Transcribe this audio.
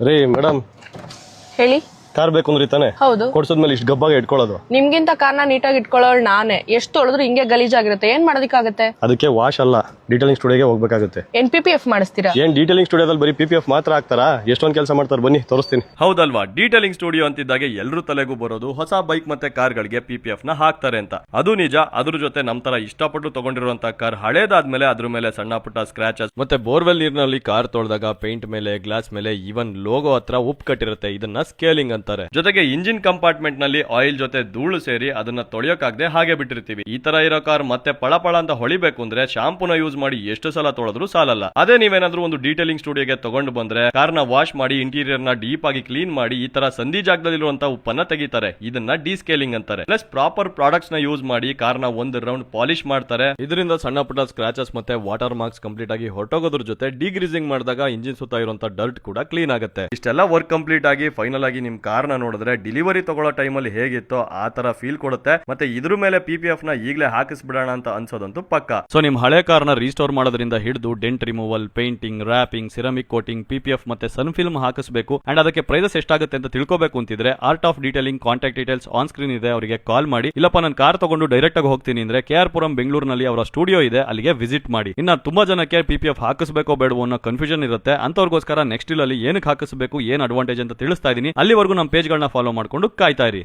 ರೀ ಮೇಡಮ್, ಹೇಳಿ. ಕಾರ್ ಬೇಕು ಅಂದ್ರಿ ತಾನೆ? ಹೌದು. ಕೊಡ್ಸೋದ್ಮೇಲೆ ಇಷ್ಟು ಗಬ್ಬಾಗಿ ಇಟ್ಕೊಳ್ಳೋದು. ನಿಮ್ಗಿಂತ ಕಾರ್ನ ನೀಟಾಗಿ ಇಟ್ಕೊಳ್ಳೋಳು ನಾನೇ. ಎಷ್ಟು ತೊಳೆದ್ರು ಹಿಂಗೆ ಗಲೀಜಾಗಿರುತ್ತೆ. ಏನ್ ಮಾಡೋದಕ್ಕಾಗತ್ತೆ? ಅದಕ್ಕೆ ವಾಶ್ ಅಲ್ಲ, ಡೀಟೇಲಿಂಗ್ ಸ್ಟುಡಿಯೋಗೆ ಹೋಗ್ಬೇಕಾಗುತ್ತೆ. NPPF ಮಾಡಿಸ್ತೀರಾ? ಏನ್ ಡೀಟೇಲಿಂಗ್ ಸ್ಟುಡಿಯೋದಲ್ಲಿ ಬರೀ PPF ಮಾತ್ರ ಹಾಕ್ತಾರಾ? ಎಷ್ಟೊಂದು ಕೆಲಸ ಮಾಡ್ತಾರೆ, ಬನ್ನಿ ತೋರಿಸ್ತೀನಿ. ಹೌದಲ್ವಾ, ಡೀಟೇಲಿಂಗ್ ಸ್ಟುಡಿಯೋ ಅಂತಿದ್ದಾಗೆ ಎಲ್ಲರೂ ತಲೆಗೂ ಬರೋದು ಹೊಸ ಬೈಕ್ ಮತ್ತೆ ಕಾರ್ಗಳಿಗೆ PPF ನ ಹಾಕ್ತಾರೆ ಅಂತ. ಅದು ನಿಜ. ಅದ್ರ ಜೊತೆ ನಮ್ ತರ ಇಷ್ಟಪಟ್ಟು ತಗೊಂಡಿರುವಂತ ಕಾರ್ ಹಳೇದಾದ್ಮೇಲೆ ಅದ್ರ ಮೇಲೆ ಸಣ್ಣ ಪುಟ್ಟ ಸ್ಕ್ರಾಚಸ್ ಮತ್ತೆ ಬೋರ್ವೆಲ್ ನೀರಿನಲ್ಲಿ ಕಾರ್ ತೊಳೆದಾಗ ಪೇಂಟ್ ಮೇಲೆ, ಗ್ಲಾಸ್ ಮೇಲೆ, ಈವನ್ ಲೋಗೋ ಹತ್ರ ಉಪ್ಪು ಕಟ್ಟಿರುತ್ತೆ. ಇದನ್ನ ಸ್ಕೇಲಿಂಗ್ ಅಂತಾರೆ. ಜೊತೆಗೆ ಇಂಜಿನ್ ಕಂಪಾರ್ಟ್ಮೆಂಟ್ ನಲ್ಲಿ ಆಯಿಲ್ ಜೊತೆ ಧೂಳು ಸೇರಿ ಅದನ್ನ ತೊಳೆಯೋಕಾಗದೆ ಹಾಗೆ ಬಿಟ್ಟಿರ್ತೀವಿ. ಈ ತರ ಇರೋ ಕಾರ್ ಮತ್ತೆ ಪಳಪಳ ಅಂತ ಹೊಳಿಬೇಕು ಅಂದ್ರೆ ಶಾಂಪೂನ ಯೂಸ್ ಮಾಡಿ ಎಷ್ಟು ಸಲ ತೊಳೆದ್ರು ಸಾಲಲ್ಲ. ಅದೇ ನೀವೇನಾದ್ರೂ ಒಂದು ಡೀಟೇಲಿಂಗ್ ಸ್ಟುಡಿಯೋಗೆ ತಗೊಂಡು ಬಂದ್ರೆ ಕಾರ್ನ ವಾಶ್ ಮಾಡಿ ಇಂಟೀರಿಯರ್ ನ ಡೀಪ್ ಆಗಿ ಕ್ಲೀನ್ ಮಾಡಿ ಈ ತರ ಸಂಧಿ ಜಾಗದಲ್ಲಿರುವಂತ ಉಪ್ಪನ್ನ ತೆಗಿತಾರೆ. ಇದನ್ನ ಡಿಸ್ಕೇಲಿಂಗ್ ಅಂತಾರೆ. ಪ್ಲಸ್ ಪ್ರಾಪರ್ ಪ್ರಾಡಕ್ಟ್ಸ್ ನ ಯೂಸ್ ಮಾಡಿ ಕಾರ್ನ ಒಂದು ರೌಂಡ್ ಪಾಲಿಶ್ ಮಾಡ್ತಾರೆ. ಇದರಿಂದ ಸಣ್ಣ ಪುಟ್ಟ ಸ್ಕ್ರಾಚಸ್ ಮತ್ತೆ ವಾಟರ್ ಮಾರ್ಕ್ಸ್ ಕಂಪ್ಲೀಟ್ ಆಗಿ ಹೊರಟೋಗೋದ್ರ ಜೊತೆ ಡಿಗ್ರೀಸಿಂಗ್ ಮಾಡಿದಾಗ ಇಂಜಿನ್ ಸುತ್ತ ಇರುವಂತ ಡರ್ಟ್ ಕೂಡ ಕ್ಲೀನ್ ಆಗುತ್ತೆ. ಇಷ್ಟೆಲ್ಲ ವರ್ಕ್ ಕಂಪ್ಲೀಟ್ ಆಗಿ ಫೈನಲ್ ಆಗಿ ನಿಮ್ ಕಾರ್ನ ನೋಡಿದ್ರೆ ಡೆಲಿವರಿ ತಗೊಳ್ಳೋ ಟೈಮಲ್ಲಿ ಹೇಗಿತ್ತೋ ಆ ತರ ಫೀಲ್ ಕೊಡುತ್ತೆ. ಮತ್ತೆ ಇದ್ರ ಮೇಲೆ PPF ನ ಈಗಲೇ ಹಾಕಿಸ್ಬಿಡೋಣ ಅಂತ ಅನ್ಸೋದಂತೂ ಪಕ್ಕ. ಸೊ ನಿಮ್ ಹಳೆ ಕಾರ್ನ ರೀಸ್ಟೋರ್ ಮಾಡೋದ್ರಿಂದ ಹಿಡಿದು dent removal, painting, wrapping, ceramic coating, PPF ಮತ್ತೆ ಸನ್ ಫಿಲ್ಮ್ ಹಾಕಿಸಬೇಕು ಅಂಡ್ ಅದಕ್ಕೆ ಪ್ರೈಸಸ್ ಎಷ್ಟಾಗುತ್ತೆ ಅಂತ ತಿಳ್ಕೋಬೇಕು ಅಂತಿದ್ರೆ art of detailing contact details on screen ಇದೆ, ಅವರಿಗೆ ಕಾಲ್ ಮಾಡಿ. ಇಲ್ಲಪ್ಪ ನಾನು ಕಾರ್ ತಗೊಂಡು ಡೈರೆಕ್ಟ್ ಆಗಿ ಹೋಗ್ತೀನಿ ಅಂದ್ರೆ KR ಪುರಂ ಬೆಂಗಳೂರಿನಲ್ಲಿ ಅವರ ಸ್ಟುಡಿಯೋ ಇದೆ, ಅಲ್ಲಿಗೆ ವಿಸಿಟ್ ಮಾಡಿ. ಇನ್ನ ತುಂಬಾ ಜನಕ್ಕೆ PPF ಹಾಕಿಸಬೇಕೋ ಬೇಡವೋ ಅನ್ನೋ ಕನ್ಫ್ಯೂಷನ್ ಇರುತ್ತೆ. ಅಂತವ್ರಿಗೋಸ್ಕರ ನೆಕ್ಸ್ಟ್ ಅಲ್ಲಿ ಏನಕ್ಕೆ ಹಾಕಿಸಬೇಕು, ಏನ್ ಅಡ್ವಾಂಟೇಜ್ ಅಂತ ತಿಳಿಸ್ತಾ ಇದೀನಿ. ಅಲ್ಲಿವರೆಗೂ ನಮ್ಮ ಪೇಜ್ ಗಳನ್ನ ಫಾಲೋ ಮಾಡ್ಕೊಂಡು ಕಾಯ್ತಾ ಇರಿ.